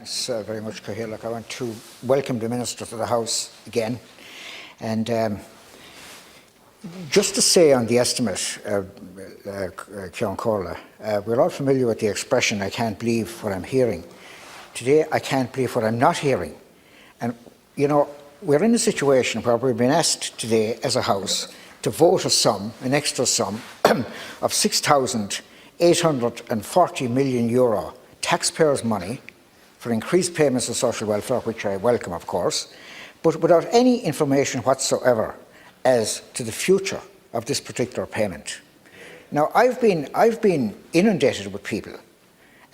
Thanks very much, Cahill. I want to welcome the Minister to the House again. And just to say on the estimate, Ceann Corla, we're all familiar with the expression, I can't believe what I'm hearing. Today, I can't believe what I'm not hearing. And, you know, we're in a situation where we've been asked today as a House to vote a sum, an extra sum, of €6,840 million taxpayers' money for increased payments of social welfare, which I welcome, of course, but without any information whatsoever as to the future of this particular payment. Now, I've been inundated with people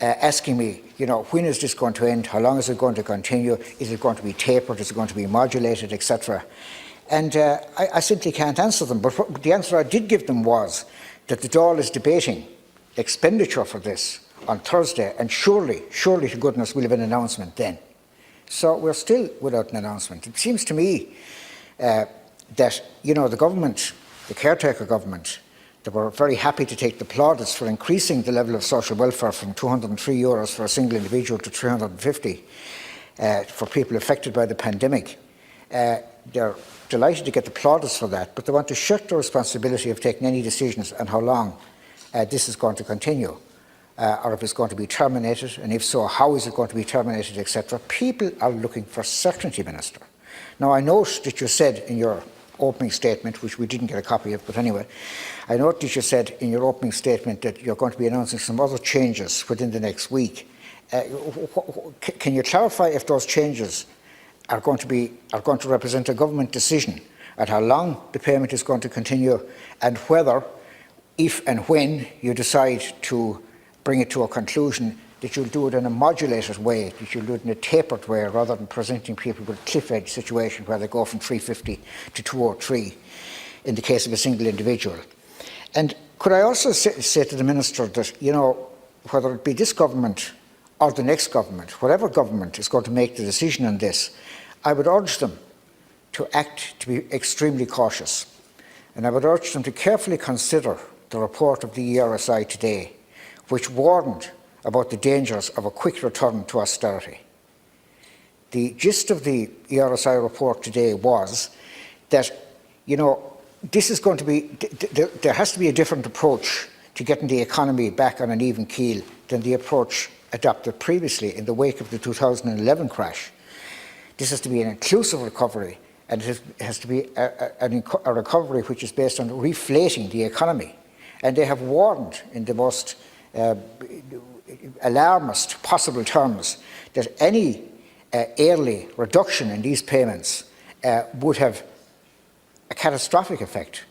asking me, you know, when is this going to end? How long is it going to continue? Is it going to be tapered? Is it going to be modulated, etc.? And I simply can't answer them. But the answer I did give them was that the Dáil is debating expenditure for this on Thursday, and surely to goodness we'll have an announcement then. So we're still without an announcement. It seems to me that, you know, the government, the caretaker government, they were very happy to take the plaudits for increasing the level of social welfare from €203 for a single individual to €350 for people affected by the pandemic. They're delighted to get the plaudits for that, but they want to shirk the responsibility of taking any decisions on how long this is going to continue, or if it's going to be terminated, and if so, how is it going to be terminated, etc. People are looking for certainty, Minister. Now, I note that you said in your opening statement, which we didn't get a copy of, but anyway, I note that you said in your opening statement that you're going to be announcing some other changes within the next week. Can you clarify if those changes are going to represent a government decision at how long the payment is going to continue, and whether, if and when you decide to bring it to a conclusion, that you'll do it in a modulated way, that you'll do it in a tapered way, rather than presenting people with a cliff edge situation where they go from 350 to 203 in the case of a single individual. And could I also say to the Minister that, you know, whether it be this government or the next government, whatever government is going to make the decision on this, I would urge them to be extremely cautious. And I would urge them to carefully consider the report of the ERSI today, which warned about the dangers of a quick return to austerity. The gist of the ERSI report today was that, you know, this is going to be, there has to be a different approach to getting the economy back on an even keel than the approach adopted previously in the wake of the 2011 crash. This has to be an inclusive recovery, and it has to be a recovery which is based on reflating the economy. And they have warned in the most alarmist possible terms that any early reduction in these payments would have a catastrophic effect.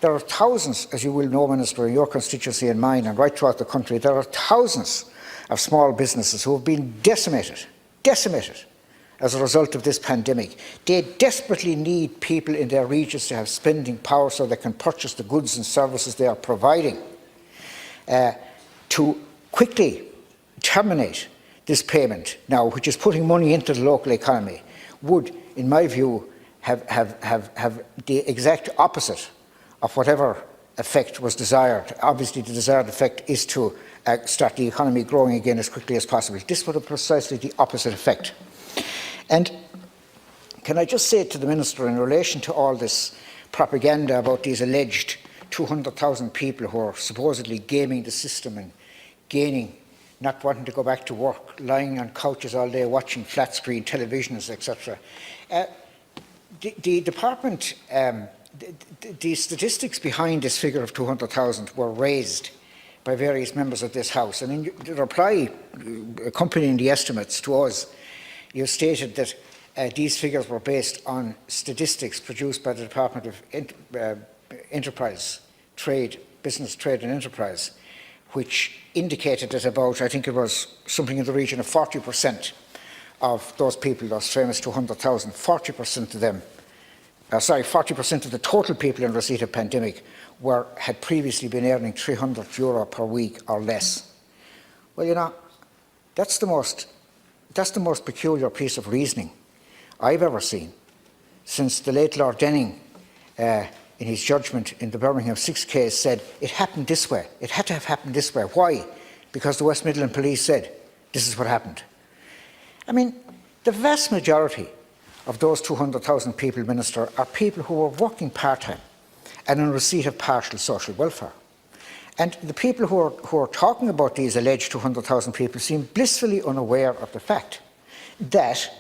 There are thousands, as you will know, Minister, in your constituency and mine, and right throughout the country, there are thousands of small businesses who have been decimated as a result of this pandemic. They desperately need people in their regions to have spending power so they can purchase the goods and services they are providing. To quickly terminate this payment now, which is putting money into the local economy, would, in my view, have the exact opposite of whatever effect was desired. Obviously, the desired effect is to start the economy growing again as quickly as possible. This would have precisely the opposite effect. And can I just say to the Minister, in relation to all this propaganda about these alleged 200,000 people who are supposedly gaming the system and gaining, not wanting to go back to work, lying on couches all day watching flat screen televisions, etc. The department, the statistics behind this figure of 200,000 were raised by various members of this House, and in the reply accompanying the estimates to us, you stated that these figures were based on statistics produced by the Department of Enterprise, Business, Trade and Enterprise, which indicated that about, I think it was something in the region of 40% of those people, those famous 200,000, 40% of them, 40% of the total people in receipt of pandemic had previously been earning €300 per week or less. Well, you know, that's the most peculiar piece of reasoning I've ever seen since the late Lord Denning, in his judgment in the Birmingham 6 case, said it happened this way. It had to have happened this way. Why? Because the West Midland Police said this is what happened. I mean, the vast majority of those 200,000 people, Minister, are people who are working part-time and in receipt of partial social welfare. And the people who are talking about these alleged 200,000 people seem blissfully unaware of the fact that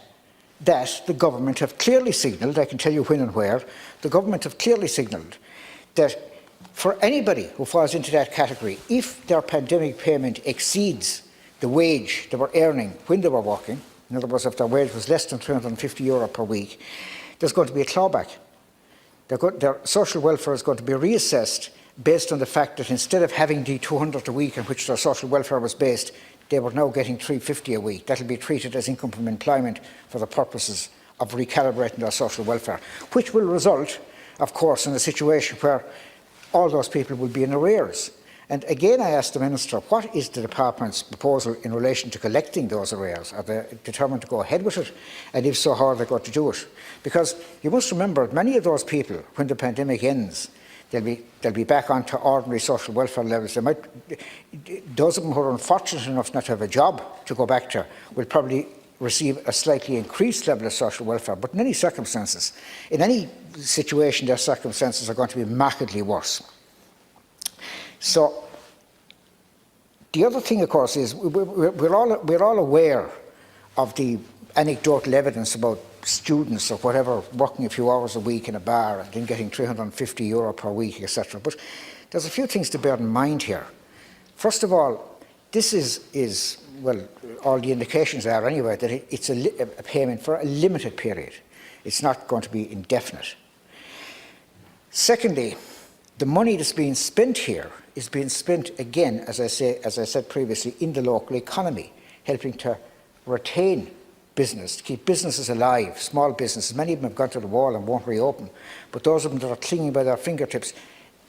the government have clearly signalled, I can tell you when and where, the government have clearly signalled that for anybody who falls into that category, if their pandemic payment exceeds the wage they were earning when they were working, in other words, if their wage was less than €350 per week, there's going to be a clawback. Their social welfare is going to be reassessed based on the fact that instead of having the 200 a week on which their social welfare was based, they were now getting $350 a week. That will be treated as income from employment for the purposes of recalibrating their social welfare, which will result, of course, in a situation where all those people will be in arrears. And again, I ask the Minister, what is the Department's proposal in relation to collecting those arrears? Are they determined to go ahead with it? And if so, how are they going to do it? Because you must remember, many of those people, when the pandemic ends, they'll be back onto ordinary social welfare levels. Those of them who are unfortunate enough not to have a job to go back to will probably receive a slightly increased level of social welfare. But in any circumstances, in any situation, their circumstances are going to be markedly worse. So the other thing, of course, is we're all aware of the anecdotal evidence about students or whatever working a few hours a week in a bar and then getting €350 per week, etc. But there's a few things to bear in mind here. First of all, this is well, all the indications are anyway that it's a payment for a limited period. It's not going to be indefinite. Secondly, the money that's being spent here is being spent again, as I said previously, in the local economy, helping to retain business, to keep businesses alive, small businesses. Many of them have gone to the wall and won't reopen, but those of them that are clinging by their fingertips,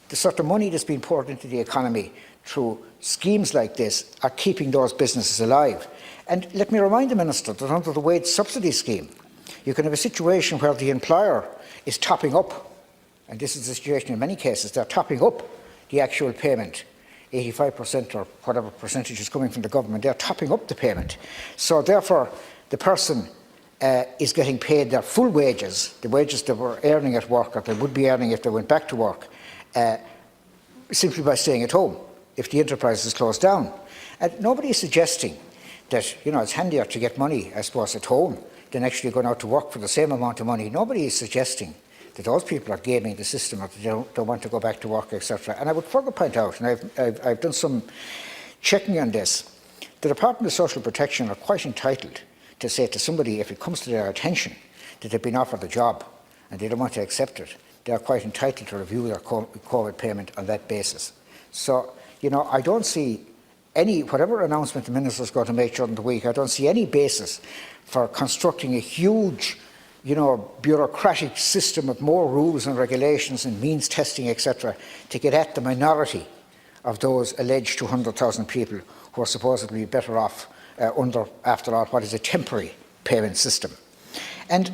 the sort of money that's being poured into the economy through schemes like this are keeping those businesses alive. And let me remind the Minister that under the wage subsidy scheme, you can have a situation where the employer is topping up, and this is the situation in many cases, they're topping up the actual payment, 85% or whatever percentage is coming from the government, they're topping up the payment. So therefore, the person is getting paid their full wages, the wages they were earning at work or they would be earning if they went back to work, simply by staying at home if the enterprise is closed down. And nobody is suggesting that it's handier to get money, I suppose, at home than actually going out to work for the same amount of money. Nobody is suggesting that those people are gaming the system or they don't want to go back to work, etc. And I would further point out, and I've done some checking on this, the Department of Social Protection are quite entitled to say to somebody, if it comes to their attention that they've been offered a job and they don't want to accept it, they are quite entitled to review their COVID payment on that basis. So, I don't see whatever announcement the Minister is going to make during the week, I don't see any basis for constructing a huge, bureaucratic system of more rules and regulations and means testing, etc., to get at the minority of those alleged 200,000 people who are supposedly better off under, after all, what is a temporary payment system. And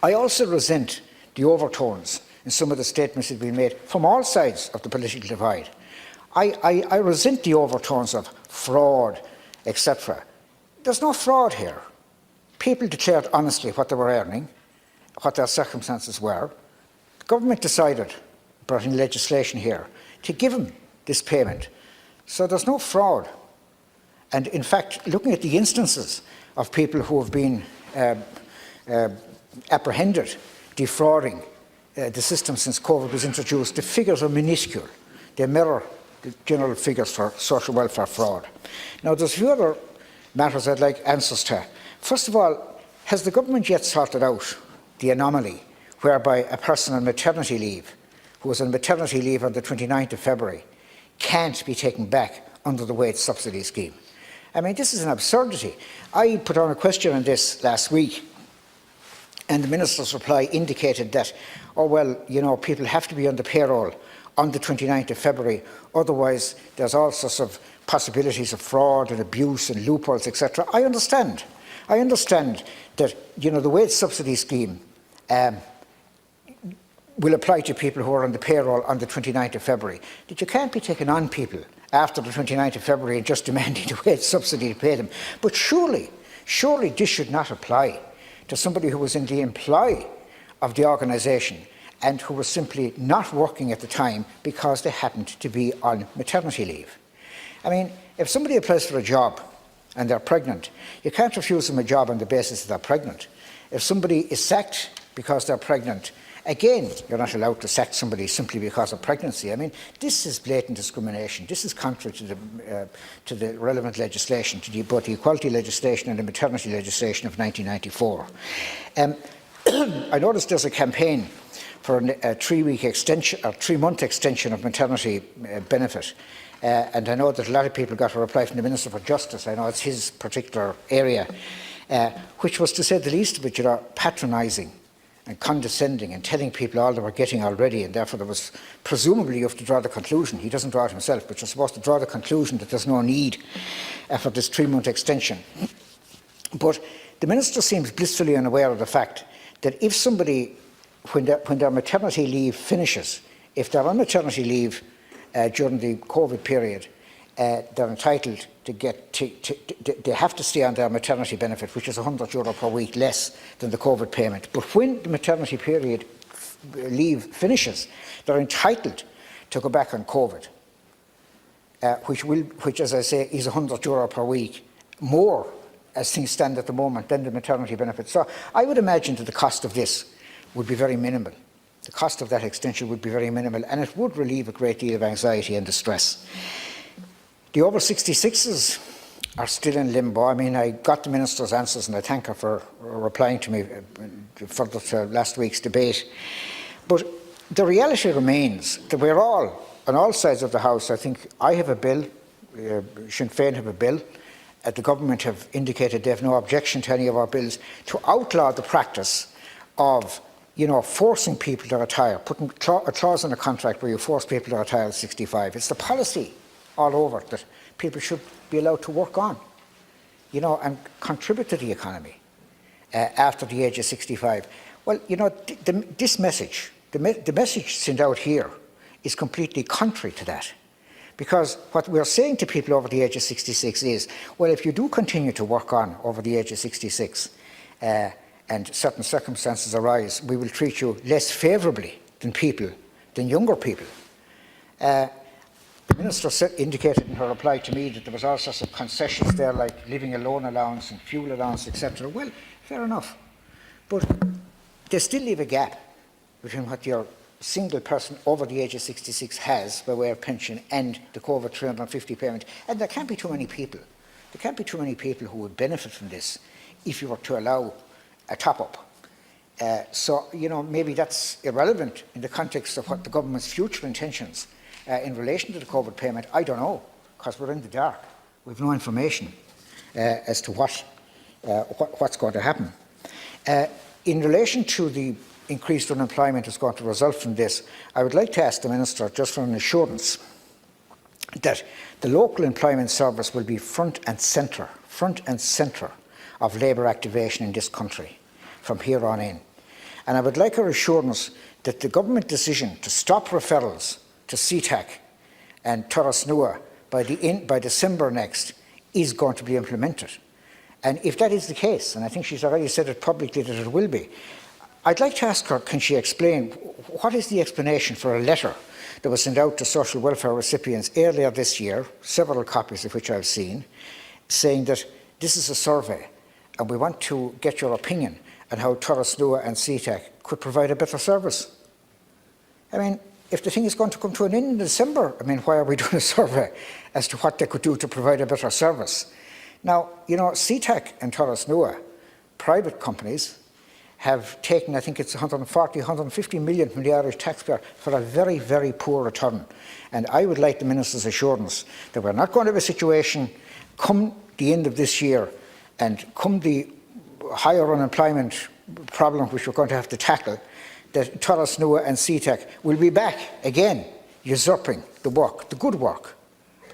I also resent the overtones in some of the statements that have been made from all sides of the political divide. I resent the overtones of fraud, etc. There's no fraud here. People declared honestly what they were earning, what their circumstances were. The government decided, brought in legislation here, to give them this payment. So there's no fraud. And in fact, looking at the instances of people who have been apprehended defrauding the system since COVID was introduced, the figures are minuscule. They mirror the general figures for social welfare fraud. Now, there's a few other matters I'd like answers to. First of all, has the government yet sorted out the anomaly whereby a person on maternity leave, who was on maternity leave on the 29th of February, can't be taken back under the wage subsidy scheme? I mean, this is an absurdity. I put on a question on this last week, and the Minister's reply indicated that, people have to be on the payroll on the 29th of February, otherwise there's all sorts of possibilities of fraud and abuse and loopholes, etc. I understand that, the wage subsidy scheme will apply to people who are on the payroll on the 29th of February, that you can't be taking on people after the 29th of February and just demanding the wage subsidy to pay them. But surely Surely this should not apply to somebody who was in the employ of the organisation and who was simply not working at the time because they happened to be on maternity leave. I mean, if somebody applies for a job and they're pregnant, you can't refuse them a job on the basis that they're pregnant. If somebody is sacked because they're pregnant, again, you're not allowed to sack somebody simply because of pregnancy. I mean, this is blatant discrimination. This is contrary to the relevant legislation, to both the equality legislation and the maternity legislation of 1994. I noticed there's a campaign for a 3-week extension or 3-month extension of maternity benefit. And I know that a lot of people got a reply from the Minister for Justice. I know it's his particular area, which was, to say the least of it, patronising and condescending and telling people all they were getting already, and therefore there was, presumably, you have to draw the conclusion, he doesn't draw it himself, but you're supposed to draw the conclusion that there's no need for this 3-month extension. But the Minister seems blissfully unaware of the fact that if somebody, when their maternity leave finishes, if they're on maternity leave during the COVID period, they're entitled to they have to stay on their maternity benefit, which is €100 per week less than the COVID payment. But when the maternity period leave finishes, they're entitled to go back on COVID, which, as I say, is €100 per week more, as things stand at the moment, than the maternity benefit. So I would imagine that the cost of this would be very minimal. The cost of that extension would be very minimal, and it would relieve a great deal of anxiety and distress. The over 66s are still in limbo. I mean, I got the Minister's answers, and I thank her for replying to me further to last week's debate. But the reality remains that we're all, on all sides of the House, I think I have a bill, Sinn Féin have a bill, the government have indicated they have no objection to any of our bills, to outlaw the practice of forcing people to retire, putting a clause in a contract where you force people to retire at 65. It's the policy all over that people should be allowed to work on, and contribute to the economy after the age of 65. Well, this message, the message sent out here is completely contrary to that. Because what we're saying to people over the age of 66 is, well, if you do continue to work on over the age of 66, and certain circumstances arise, we will treat you less favourably than younger people. The Minister indicated in her reply to me that there was all sorts of concessions there, like living alone allowance and fuel allowance, etc. Well, fair enough. But they still leave a gap between what your single person over the age of 66 has by way of pension and the COVID 350 payment. And there can't be too many people. There can't be too many people who would benefit from this if you were to allow a top-up. So, maybe that's irrelevant in the context of what the government's future intentions in relation to the COVID payment. I don't know, because we're in the dark. We've no information as to what's going to happen. In relation to the increased unemployment that's going to result from this, I would like to ask the Minister just for an assurance that the local employment service will be front and centre of labour activation in this country from here on in. And I would like her assurance that the government decision to stop referrals to CTAC and Turrasnua by December next is going to be implemented. And if that is the case, and I think she's already said it publicly that it will be, I'd like to ask her, can she explain what is the explanation for a letter that was sent out to social welfare recipients earlier this year, several copies of which I've seen, saying that this is a survey and we want to get your opinion on how Turrasnua and CTAC could provide a better service. I mean, if the thing is going to come to an end in December, why are we doing a survey as to what they could do to provide a better service? Now, CTAC and Turrasnua, private companies, have taken, I think it's 140, 150 million from the Irish taxpayer for a very, very poor return. And I would like the Minister's assurance that we're not going to have a situation come the end of this year and come the higher unemployment problem which we're going to have to tackle, that Turrasnua and CTAC will be back again usurping the work, the good work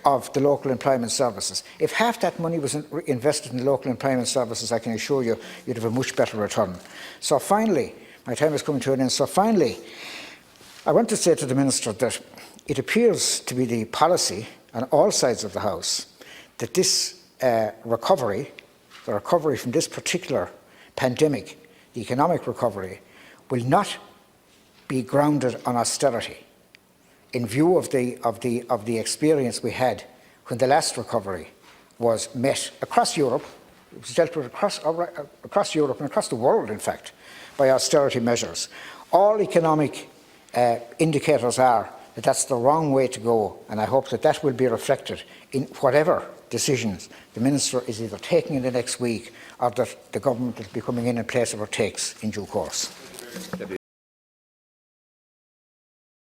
of the local employment services. If half that money was invested in the local employment services, I can assure you, you'd have a much better return. So finally, my time is coming to an end, so finally, I want to say to the Minister that it appears to be the policy on all sides of the House that this recovery the recovery from this particular pandemic, the economic recovery, will not be grounded on austerity. In view of the experience we had when the last recovery was met across Europe, it was dealt with across Europe and across the world, in fact, by austerity measures. All economic indicators are that that's the wrong way to go, and I hope that that will be reflected in whatever decisions the Minister is either taking in the next week or that the government will be coming in place or takes in due course.